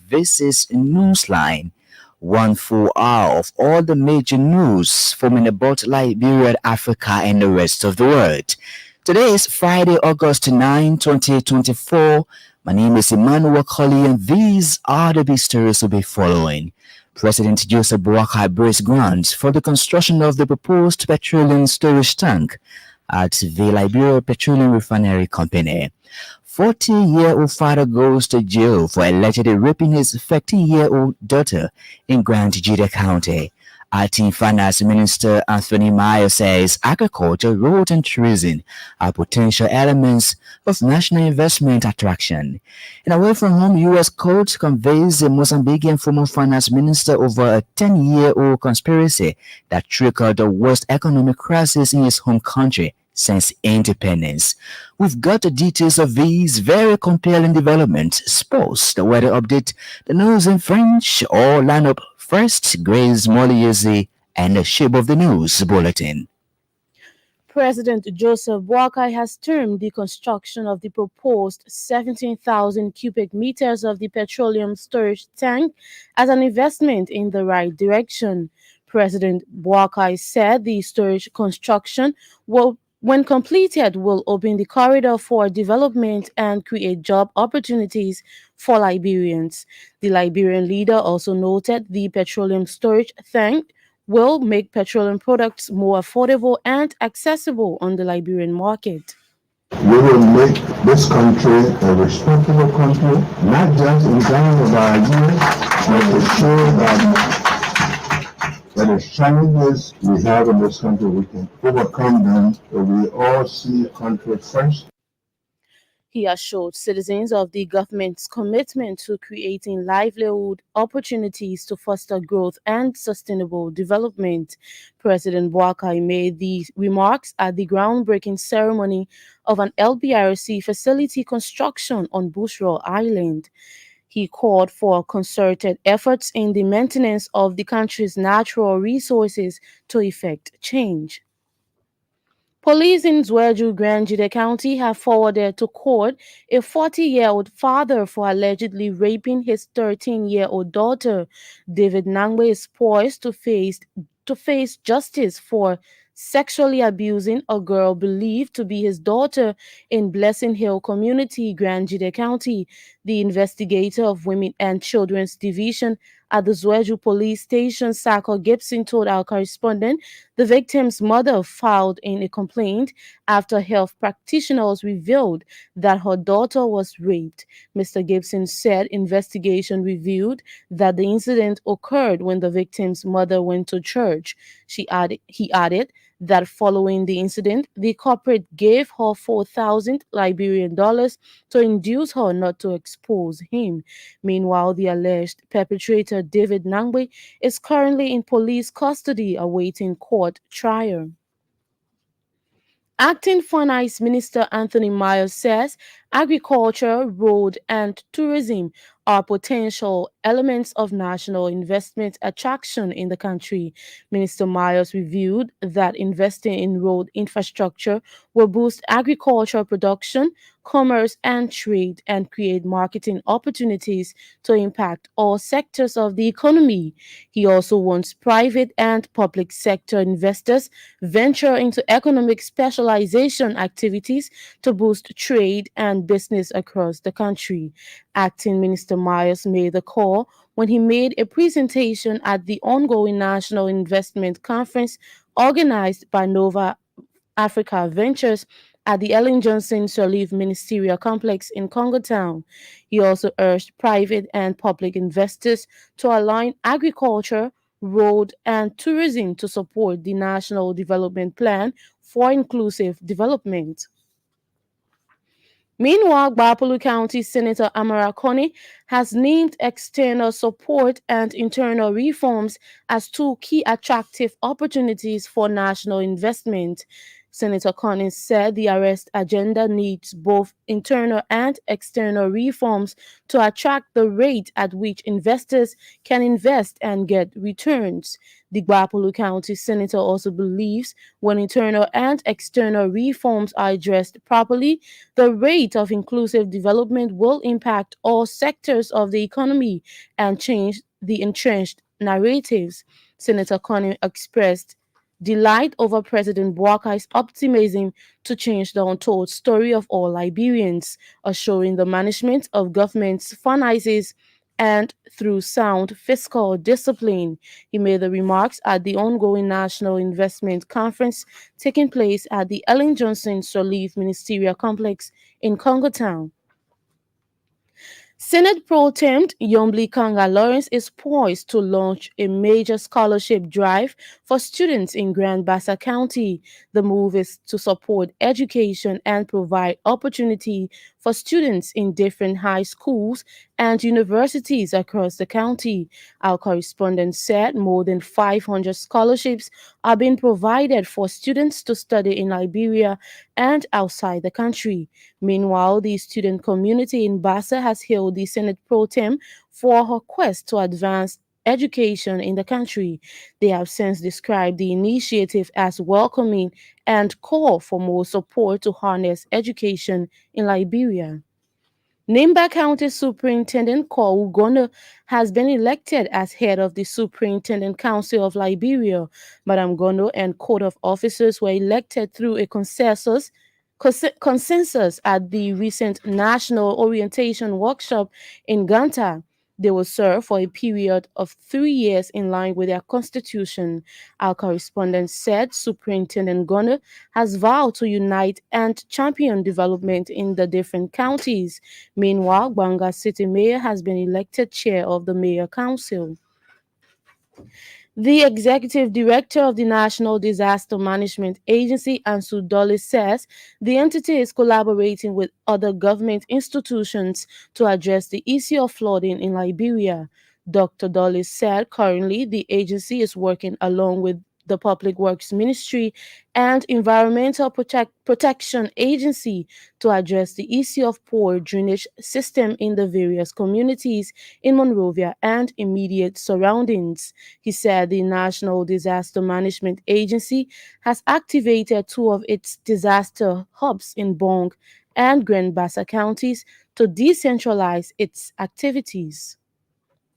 This is Newsline, one full hour of all the major news from and about Liberia, Africa, and the rest of the world. Today is Friday, August 9, 2024. My name is Emmanuel Colley, and these are the big stories we'll be following. President Joseph Boakai breaks ground for the construction of the proposed petroleum storage tank at the Liberia Petroleum Refinery Company. 40-year-old father goes to jail for allegedly raping his 13-year-old daughter in Grand Juda County. Acting Finance Minister Anthony Meyer says agriculture, road and tourism are potential elements of national investment attraction. And away from home, U.S. court conveys a Mozambican former finance minister over a 10-year-old conspiracy that triggered the worst economic crisis in his home country since independence. We've got the details of these very compelling developments, sports, the weather update, the news in French, all line up first. Grace Moliese and the shape of the news bulletin. President Joseph Boakai has termed the construction of the proposed 17,000 cubic meters of the petroleum storage tank as an investment in the right direction. President Boakai said the storage construction will, when completed, will open the corridor for development and create job opportunities for Liberians. The Liberian leader also noted the petroleum storage tank will make petroleum products more affordable and accessible on the Liberian market. We will make this country a respectable country, not just in terms of our ideas, but to show that the challenges we have in this country, we can overcome them, so we all see country first. He assured citizens of the government's commitment to creating livelihood opportunities to foster growth and sustainable development. President Boakai made these remarks at the groundbreaking ceremony of an LBRC facility construction on Bushra Island. He called for concerted efforts in the maintenance of the country's natural resources to effect change. Police in Zwerju, Grand Juda County have forwarded to court a 40-year-old father for allegedly raping his 13-year-old daughter. David Nangwe is poised to face justice for sexually abusing a girl believed to be his daughter in Blessing Hill Community, Grand Juda County. The investigator of Women and Children's Division at the Zwerju Police Station, Sako Gibson, told our correspondent the victim's mother filed in a complaint after health practitioners revealed that her daughter was raped. Mr. Gibson said investigation revealed that the incident occurred when the victim's mother went to church. He added that following the incident, the culprit gave her 4,000 Liberian dollars to induce her not to expose him. Meanwhile, the alleged perpetrator, David Nangwe, is currently in police custody awaiting court trial. Acting Finance Minister Anthony Myers says agriculture, road, and tourism are potential elements of national investment attraction in the country. Minister Myers revealed that investing in road infrastructure will boost agricultural production, commerce, and trade, and create marketing opportunities to impact all sectors of the economy. He also wants private and public sector investors venture into economic specialization activities to boost trade and business across the country. Acting Minister Myers made the call when he made a presentation at the ongoing National Investment Conference organized by Nova Africa Ventures at the Ellen Johnson Sirleaf Ministerial Complex in Congo Town. He also urged private and public investors to align agriculture, road, and tourism to support the National Development Plan for Inclusive Development. Meanwhile, Bapolu County Senator Amara Kone has named external support and internal reforms as two key attractive opportunities for national investment. Senator Collins said the arrest agenda needs both internal and external reforms to attract the rate at which investors can invest and get returns. The Gbapulu County Senator also believes when internal and external reforms are addressed properly, the rate of inclusive development will impact all sectors of the economy and change the entrenched narratives. Senator Collins expressed delight over President Bouakar's optimism to change the untold story of all Liberians, assuring the management of government's finances and through sound fiscal discipline. He made the remarks at the ongoing National Investment Conference taking place at the Ellen Johnson Sirleaf Ministerial Complex in Congo Town. Senate Pro Tem Yombli Kanga Lawrence is poised to launch a major scholarship drive for students in Grand Bassa County. The move is to support education and provide opportunity for students in different high schools and universities across the county. Our correspondent said more than 500 scholarships are being provided for students to study in Liberia and outside the country. Meanwhile, the student community in Bassa has hailed the Senate Pro Tem for her quest to advance education in the country. They have since described the initiative as welcoming and call for more support to harness education in Liberia. Nimba County Superintendent Cole Ugono has been elected as head of the Superintendent Council of Liberia. Madam Gono and Court of Officers were elected through a consensus at the recent National Orientation Workshop in Ganta. They will serve for a period of 3 years in line with their constitution. Our correspondent said Superintendent Gono has vowed to unite and champion development in the different counties. Meanwhile, Banga City Mayor has been elected chair of the Mayor Council. The executive director of the National Disaster Management Agency, Ansu Dolly, says the entity is collaborating with other government institutions to address the issue of flooding in Liberia. Dr. Dolly said currently the agency is working along with the Public Works Ministry and Environmental Protection Agency to address the issue of poor drainage system in the various communities in Monrovia and immediate surroundings. He said the National Disaster Management Agency has activated two of its disaster hubs in Bong and Grand Bassa counties to decentralize its activities.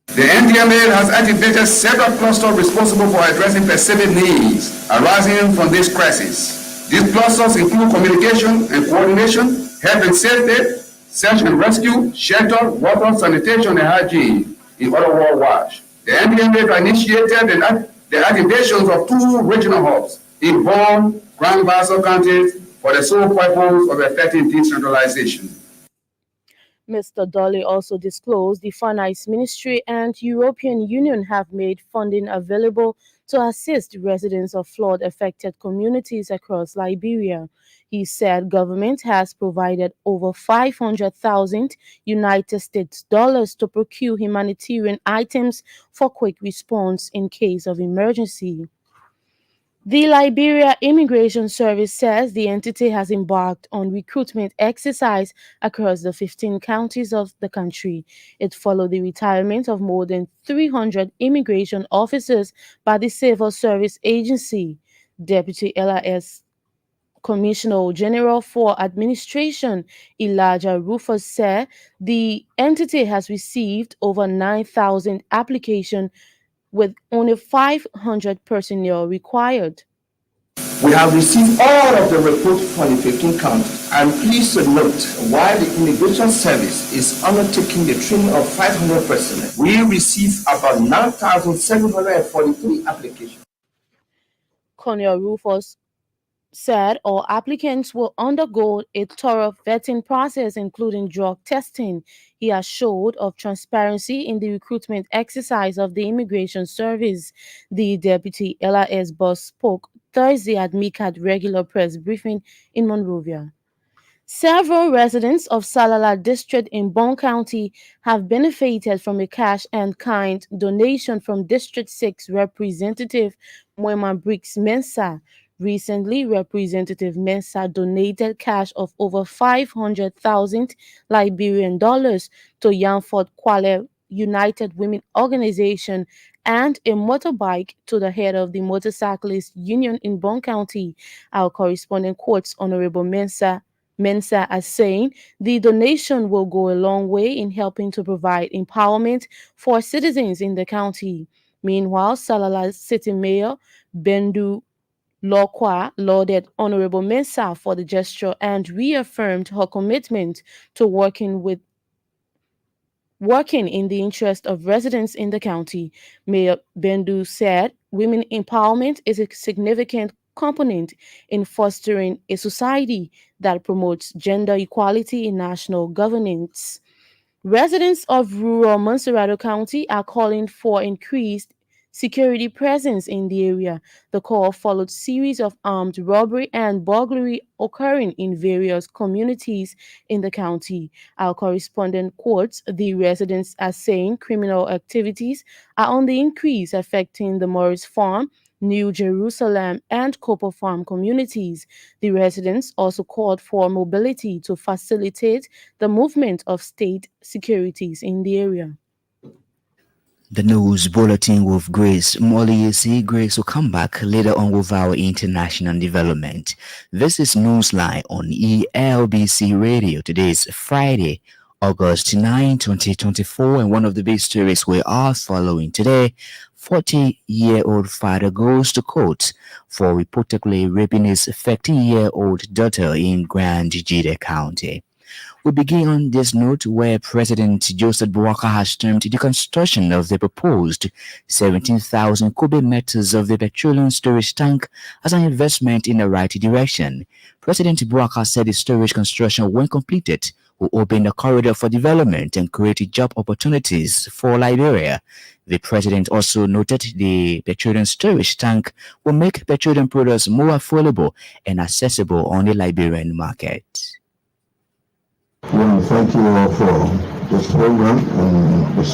The NDMA has activated several clusters responsible for addressing specific needs arising from this crisis. These clusters include communication and coordination, health and safety, search and rescue, shelter, water, sanitation, and hygiene, in other words, WASH. The NDMA initiated the activations of two regional hubs in Bonn, Grand Bassa counties for the sole purpose of effecting decentralization. Mr. Dolly also disclosed the Finance Ministry and European Union have made funding available to assist residents of flood-affected communities across Liberia. He said government has provided over 500,000 United States dollars to procure humanitarian items for quick response in case of emergency. The Liberia Immigration Service says the entity has embarked on recruitment exercise across the 15 counties of the country. It followed the retirement of more than 300 immigration officers by the Civil Service Agency. Deputy LIS Commissioner General for Administration Elijah Rufus said the entity has received over 9,000 applications with only 500 personnel required. We have received all of the reports from the 15 counties. I'm pleased to note while the Immigration Service is undertaking the training of 500 personnel, we received about 9,743 applications. Colonel Rufus said all applicants will undergo a thorough vetting process, including drug testing. He assured of transparency in the recruitment exercise of the Immigration Service. The Deputy LIS boss spoke Thursday at MICAD regular press briefing in Monrovia. Several residents of Salala district in Bon County have benefited from a cash and kind donation from District 6 Representative Mwema Briggs Mensah. Recently, Representative Mensah donated cash of over 500,000 Liberian dollars to Yamford Kwale United Women Organization and a motorbike to the head of the Motorcyclist Union in Bon County. Our correspondent quotes Honorable Mensah as saying the donation will go a long way in helping to provide empowerment for citizens in the county. Meanwhile, Salala City Mayor Bendu Lokwa lauded Honorable Mensah for the gesture and reaffirmed her commitment to working in the interest of residents in the county. Mayor Bendu said women empowerment is a significant component in fostering a society that promotes gender equality in national governance. Residents of rural Monserrado County are calling for increased security presence in the area. The call followed series of armed robbery and burglary occurring in various communities in the county. Our correspondent quotes the residents as saying criminal activities are on the increase affecting the Morris Farm, New Jerusalem, and Copper Farm communities. The residents also called for mobility to facilitate the movement of state securities in the area. The news bulletin with Grace Molly. Grace will come back later on with our international development. This is Newsline on ELBC Radio. Today is Friday, August 9, 2024, and one of the big stories we are following today, 40-year-old father goes to court for reportedly raping his 13-year-old daughter in Grand Jide County. We begin on this note where President Joseph Boakai has termed the construction of the proposed 17,000 cubic meters of the petroleum storage tank as an investment in the right direction. President Boakai said the storage construction, when completed, will open the corridor for development and create job opportunities for Liberia. The president also noted the petroleum storage tank will make petroleum products more affordable and accessible on the Liberian market. We want to thank you all for this program and the